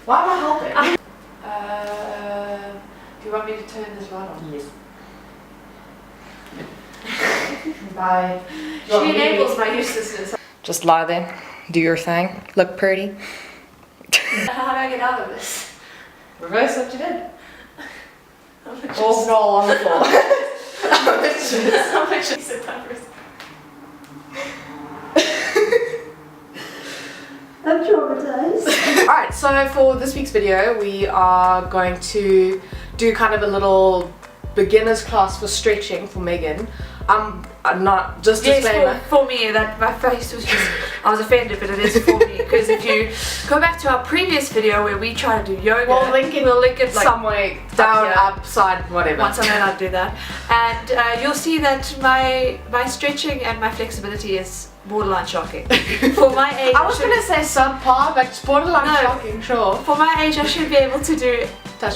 Why am I helping? Do you want me to turn this light on? Yes. Bye. She enables my uselessness. Just lie there, do your thing, look pretty. How do I get out of this? Reverse what you did. Balls and all on the floor. How much is it? I'm traumatized. Alright, so for this week's video, we are going to do kind of a little beginner's class for stretching for Megan. I'm not, just disclaimer. Yes, for me, that my face was just, I was offended, but it is for me, because if you go back to our previous video where we try to do yoga, we'll link it like somewhere, down, up, side, whatever. Once I learn how to do that. And you'll see that my stretching and my flexibility is borderline shocking. For my age, I was going to say subpar, but it's borderline shocking, sure. For my age, I should be able to do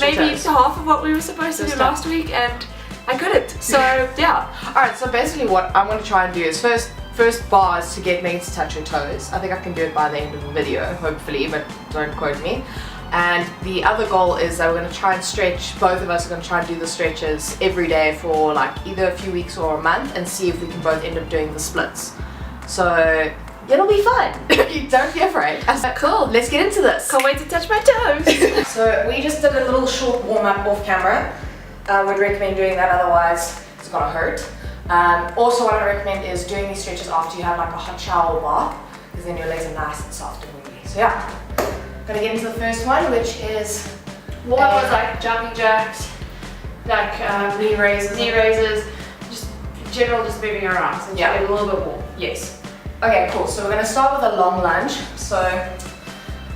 maybe half of what we were supposed to do last week, and I couldn't. So yeah. Alright, so basically what I'm going to try and do is first bar is to get Megan to touch her toes. I think I can do it by the end of the video, hopefully, but don't quote me. And the other goal is that we're going to try and stretch, both of us are going to try and do the stretches every day for like either a few weeks or a month, and see if we can both end up doing the splits. So it'll be fun. Don't be afraid. Cool, let's get into this. Can't wait to touch my toes. So we just did a little short warm-up off camera. I would recommend doing that, otherwise it's gonna hurt. Also what I recommend is doing these stretches after you have like a hot shower or bath, because then your legs are nice and soft and wiggly. So yeah, gonna get into the first one, which is One was like jumping jacks, like knee raises, just general, just moving around, so yeah, get a little bit warm. Yes. Okay, cool. So we're gonna start with a long lunge. So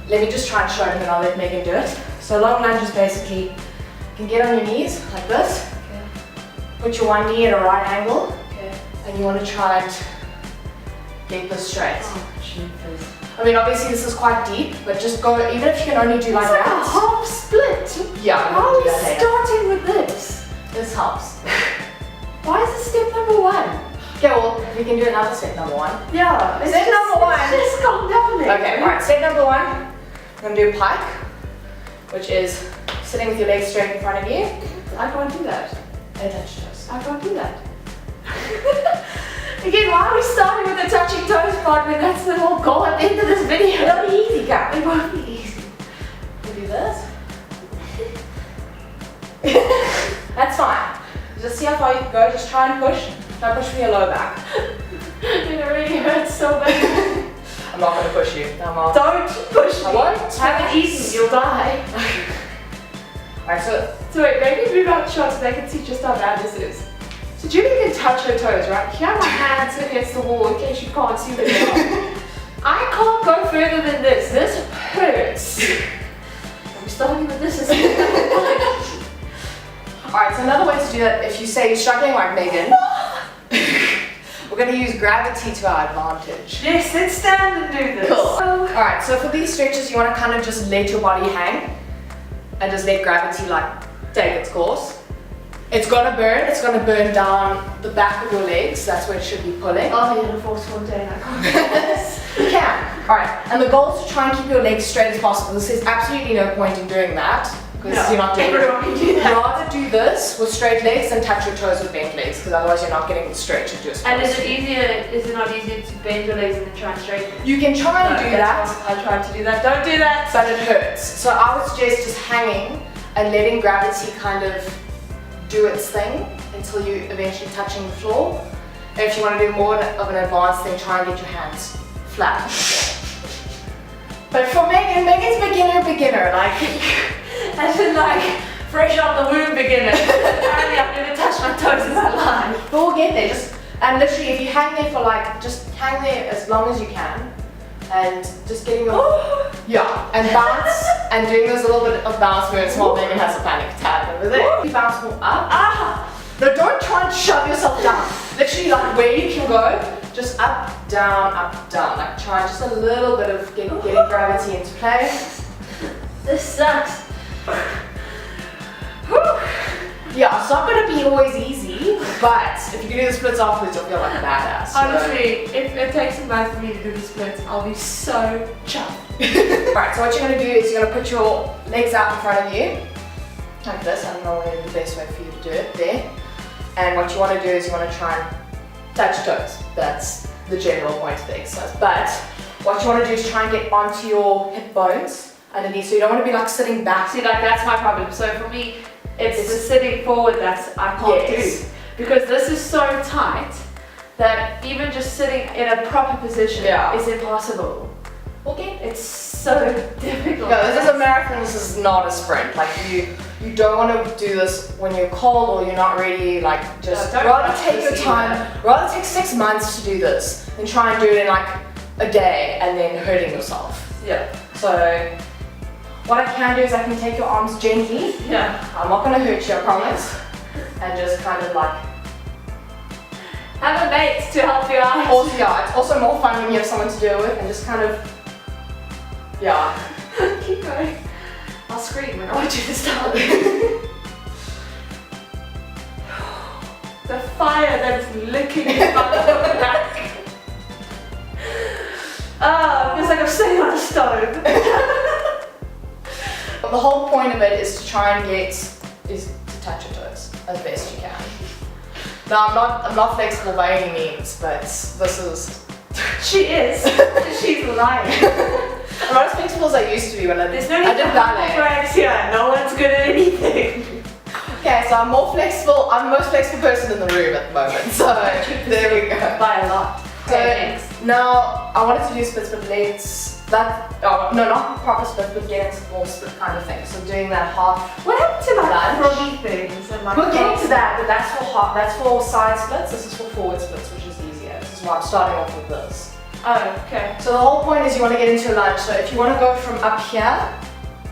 let me just try and show it, and then I'll let Megan do it. So long lunge is basically, you can get on your knees like this. Okay. Put your one knee at a right angle. Okay. And you want to try and get this straight. Oh, jeepers. I mean, obviously this is quite deep, but just go, even if you can only do like that. that. Half split. Yeah. How are we starting with this? This helps. Why is this step number one? Okay, well, we can do another step number one. Yeah. Step number one. Just calm down there. Okay, alright, step number one. We're going to do pike, which is sitting with your legs straight in front of you. I can't do that. And touch toes. I can't do that. Again, why are we starting with the touching toes part when that's the whole goal at the end of this video? It'll be easy, guys. It won't be easy. You do this. That's fine. Just see how far you can go. Just try and push. Try and push for your low back. It already hurts so bad. I'm not going to push you. No, Don't push me. I won't. Have it easy, you'll die. Alright, so wait, maybe move out short so they can see just how bad this is. So Julie can touch her toes, right? Here are my hands against the wall in case you can't see them now. I can't go further than this. This hurts. I'm starting with this. Alright, so another way to do that, if you say you're struggling like Megan, we're going to use gravity to our advantage. Yes, let's stand and do this. Cool. Alright, so for these stretches, you want to kind of just let your body hang and just let gravity like take its course. It's going to burn down the back of your legs, that's where it should be pulling. Oh, you're gonna force one day and I can't do this. You can. Alright, and the goal is to try and keep your legs straight as possible. There's absolutely no point in doing that, because you're not doing everyone can do that. Rather do this with straight legs than touch your toes with bent legs, because otherwise you're not getting the stretch into your spine. And is it not easier to bend your legs and then try and straighten them? You can try and do that. I tried to do that. Don't do that. But it hurts. So I would suggest just hanging and letting gravity kind of do its thing until you eventually touching the floor. And if you want to do more of an advanced thing, try and get your hands flat. But for Megan's beginner, like as in like fresh out the womb beginner. Apparently I'm gonna touch my toes as I lie. But we'll get there. And literally if you hang there for like, just hang there as long as you can. And just getting your, yeah, and bounce, and doing this a little bit of bounce movements while Megan has a panic attack over there. You bounce more up. No, don't try and shove yourself down. Literally like where you can go, just up, down, like try just a little bit of getting gravity into play. This sucks. Yeah, it's not gonna be always easy, but if you can do the splits afterwards, you'll feel like a badass. Honestly, if it takes a month for me to do the splits, I'll be so chuffed. Alright, so what you're gonna do is you're gonna put your legs out in front of you, like this. I don't know where the best way for you to do it, there. And what you wanna do is you wanna try and touch toes. That's the general point of the exercise. But what you wanna do is try and get onto your hip bones underneath, so you don't wanna be like sitting back. See, like that's my problem. So for me, it's the sitting forward that I can't do. Because this is so tight that even just sitting in a proper position is impossible. Okay. It's so difficult. No, this is a marathon, this is not a sprint. Like you don't want to do this when you're cold or you're not ready. Like just rather take your time, rather take 6 months to do this than try and do it in like a day and then hurting yourself. Yeah. So what I can do is I can take your arms gently. Yeah. I'm not going to hurt you, I promise. And just kind of like have a mate to help you out. Also, yeah, it's also more fun when you have someone to do it with and just kind of, yeah. Keep going. I'll scream when I want you to stop. The fire that's licking your back. Oh, it feels like I'm sitting on a stove. But the whole point of it is to try and is to touch your toes as best you can. Now I'm not flexible by any means, but this is. She is. She's lying. I'm not as flexible as I used to be when I did ballet. Brags here. No one's good at anything. Okay, so I'm more flexible. I'm the most flexible person in the room at the moment. So there we go. By a lot. So now I wanted to do splits with legs. No, not proper split, but getting a small split kind of thing. So doing that half. What happened to like lunge froggy things and like? We're getting to that, but that's for that's for side splits. This is for forward splits, which is easier. This is why I'm starting off with this. Oh, okay. So the whole point is you want to get into a lunge. So if you want to go from up here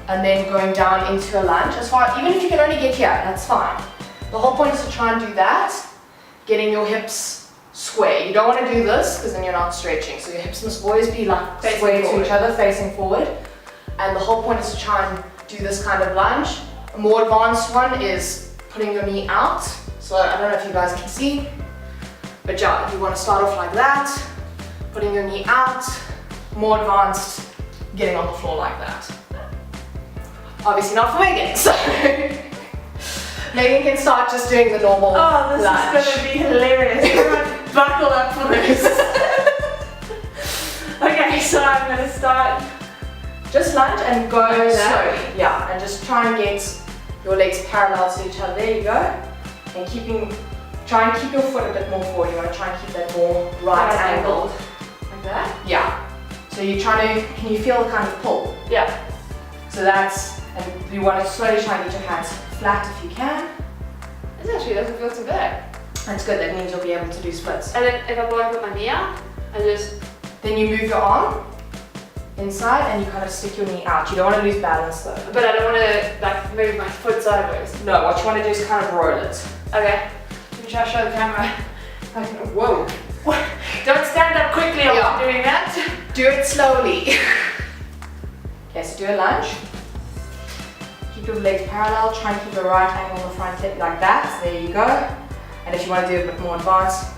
and then going down into a lunge, as far even if you can only get here, that's fine. The whole point is to try and do that, getting your hips square. You don't want to do this because then you're not stretching. So your hips must always be like square to each other, facing forward. And the whole point is to try and do this kind of lunge. A more advanced one is putting your knee out. So I don't know if you guys can see, but yeah, you want to start off like that, putting your knee out. More advanced, getting on the floor like that. Obviously not for Megan, so Megan can start just doing the normal lunge. This is going to be hilarious. Everyone buckle up for this. Okay, so I'm going to start. Just lunge and go slowly. Yeah, and just try and get your legs parallel to each other. There you go. And try and keep your foot a bit more forward. You want to try and keep that more right angled. Like that? Yeah. So you're trying to, can you feel the kind of pull? Yeah. So that's, and you want to slowly try and get your hands flat if you can. This actually doesn't feel too bad. That's good, that means you'll be able to do splits. And then if I go and put my knee out, I just... Then you move your arm inside and you kind of stick your knee out. You don't want to lose balance though. But I don't want to like move my foot sideways. No, what you want to do is kind of roll it. Okay. Let me try to show the camera. Whoa. Don't stand up quickly after doing that. Do it slowly. Okay, so do a lunge. Keep your legs parallel, try and keep a right angle on the front hip like that. There you go. And if you want to do it a bit more advanced,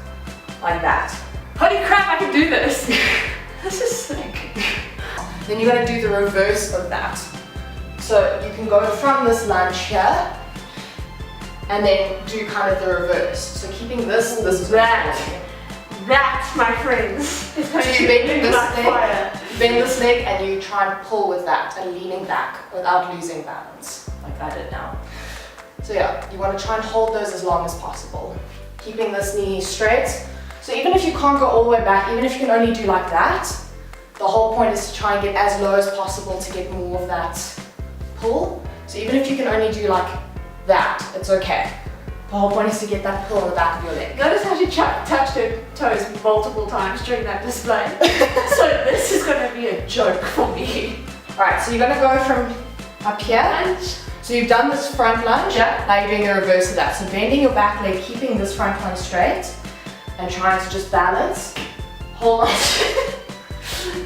like that. Holy crap, I can do this. This is sick. Then you're going to do the reverse of that. So you can go from this lunge here and then do kind of the reverse. So keeping this is that, my friends, is going to bend this leg and you try and pull with that and leaning back without losing balance, like I did now. So yeah, you want to try and hold those as long as possible. Keeping this knee straight. So even if you can't go all the way back, even if you can only do like that, the whole point is to try and get as low as possible to get more of that pull. So even if you can only do like that, it's okay. The whole point is to get that pull on the back of your leg. Notice how she touched her toes multiple times during that display. So this is going to be a joke for me. Alright, so you're going to go from up here. Lunge. So you've done this front lunge, now you're doing the reverse of that. So bending your back leg, keeping this front one straight, and trying to just balance. Hold on.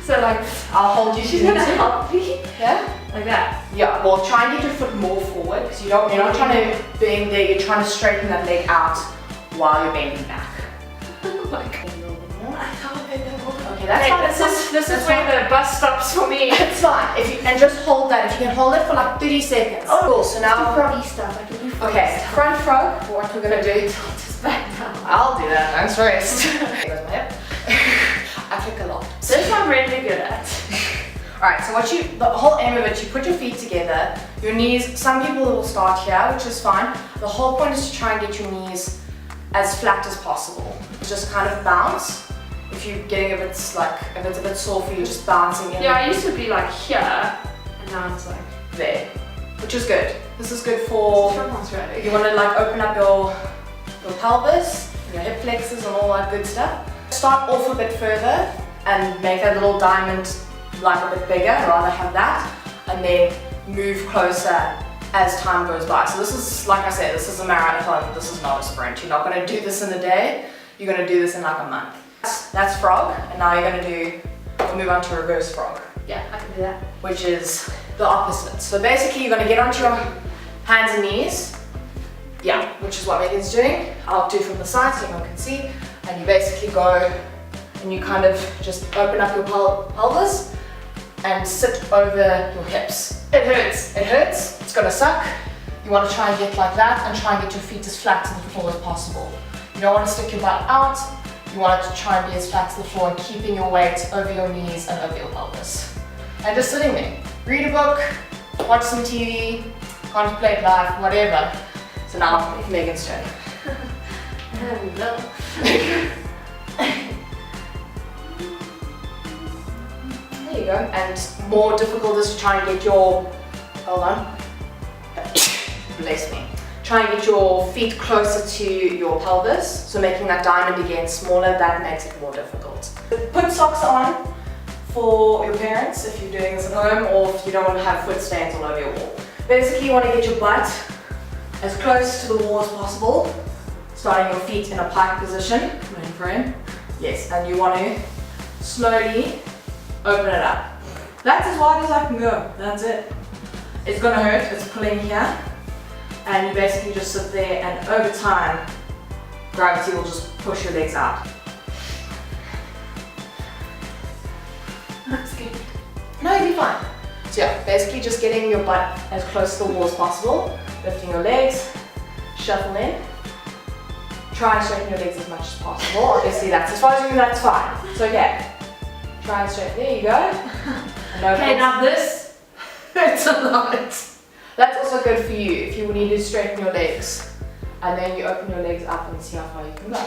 So like, I'll hold you. she's gonna help me. Yeah? Like that. Yeah, well try and get your foot more forward because you're not trying to bend there, you're trying to straighten that leg out while you're bending back. Oh my god. Okay, that's fine. This is where the bus stops for me. It's fine. And just hold that. If you can hold it for like 30 seconds. Oh, cool. So now froggy stuff. I can do froggy okay, stuff. front frog. What we're gonna do? Just back down. I'll do that. Thanks for rest. There's my hip. I kick a lot. This I'm really good at. Alright, so the whole aim of it, you put your feet together, your knees, some people will start here, which is fine. The whole point is to try and get your knees as flat as possible. Just kind of bounce. If you're getting if it's a bit sore for you, just bouncing in. Yeah, I used to be like here, and now it's like there, which is good. This is good for, right. you want to like open up your pelvis, your hip flexors and all that good stuff. Start off a bit further and make that little diamond like a bit bigger, rather have that, and then move closer as time goes by. So this is, like I said, this is a marathon, this is not a sprint. You're not going to do this in a day, you're going to do this in like a month. That's frog, and now you're going to we'll move on to reverse frog. Yeah, I can do that. Which is the opposite. So basically you're going to get onto your hands and knees, yeah, which is what Megan's doing. I'll do from the side so everyone can see, and you basically go and you kind of just open up your pelvis and sit over your hips. It hurts. It hurts, it's gonna suck. You wanna try and get like that and try and get your feet as flat to the floor as possible. You don't wanna stick your butt out, you want to try and be as flat to the floor and keeping your weight over your knees and over your pelvis. And just sitting there. Read a book, watch some TV, contemplate life, whatever. So now it's Megan's turn. There you go. And more difficult is to try and get your, hold on, bless me. Try and get your feet closer to your pelvis, so making that diamond again smaller, that makes it more difficult. Put socks on for your parents if you're doing this at home, or if you don't want to have foot stains all over your wall. Basically you want to get your butt as close to the wall as possible, starting your feet in a pike position, main frame. Yes, and you want to slowly open it up. That's as wide as I can go, that's it. It's gonna hurt, it's pulling here. And you basically just sit there and over time, gravity will just push your legs out. I'm scared. No, you'll be fine. So yeah, basically just getting your butt as close to the wall as possible, lifting your legs, shuffle in. Try and straighten your legs as much as possible. Obviously that's, as far as you can, that's fine. It's okay. Try and straighten, there you go. Okay, now this hurts a lot. That's also good for you if you need to straighten your legs. And then you open your legs up and see how far you can go.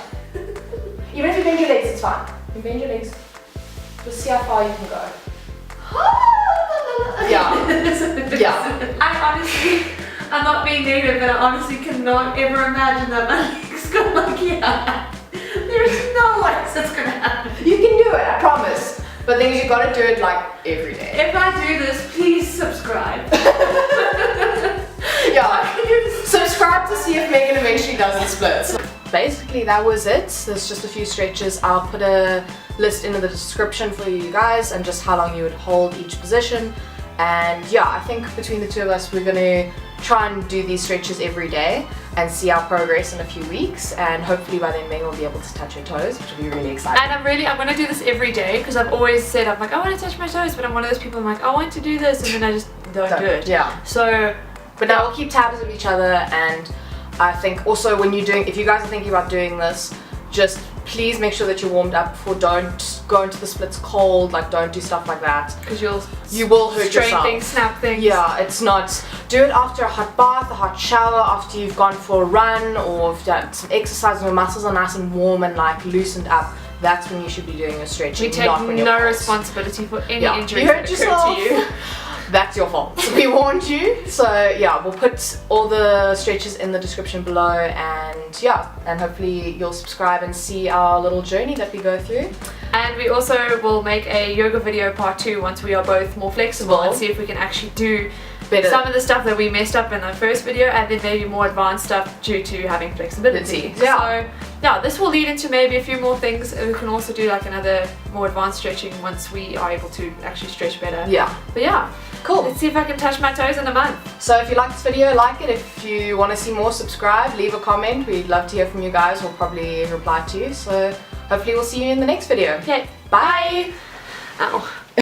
Even if you bend your legs, it's fine. You bend your legs, just see how far you can go. Yeah. Yeah. I'm not being negative, but I honestly cannot ever imagine that my legs go like yeah. There's no way that's gonna happen. You can do it, I promise. But then you gotta do it like every day. If I do this, please subscribe. Yeah, subscribe to see if Megan eventually does the splits. Basically that was it. There's just a few stretches. I'll put a list in the description for you guys and just how long you would hold each position. And yeah, I think between the two of us we're gonna try and do these stretches every day and see our progress in a few weeks, and hopefully by then Megan will be able to touch her toes, which will be really exciting. And I'm gonna do this every day because I've always said I'm like I want to touch my toes, but I'm one of those people I'm like I want to do this and then I just don't do it. Yeah. So, but now we'll keep tabs of each other, and I think also when you're doing, if you guys are thinking about doing this, just please make sure that you're warmed up before. Don't go into the splits cold, like don't do stuff like that. Because you will hurt strain yourself. things, snap things. Yeah, it's not. Do it after a hot bath, a hot shower, after you've gone for a run, or if you've done some exercise and your muscles are nice and warm and like loosened up. That's when you should be doing your stretching. We take no responsibility for any injuries that occur to you. That's your fault. So we warned you. So yeah, we'll put all the stretches in the description below, and yeah, and hopefully you'll subscribe and see our little journey that we go through. And we also will make a yoga video part 2 once we are both more flexible and see if we can actually do better. some of the stuff that we messed up in the first video, and then maybe more advanced stuff due to having flexibility. Yeah. So yeah, this will lead into maybe a few more things. We can also do like another more advanced stretching once we are able to actually stretch better. Yeah. But yeah, Cool. let's see if I can touch my toes in a month. So if you like this video, like it. If you want to see more, subscribe, leave a comment. We'd love to hear from you guys. We'll probably reply to you. So hopefully we'll see you in the next video. Okay, Bye. ow.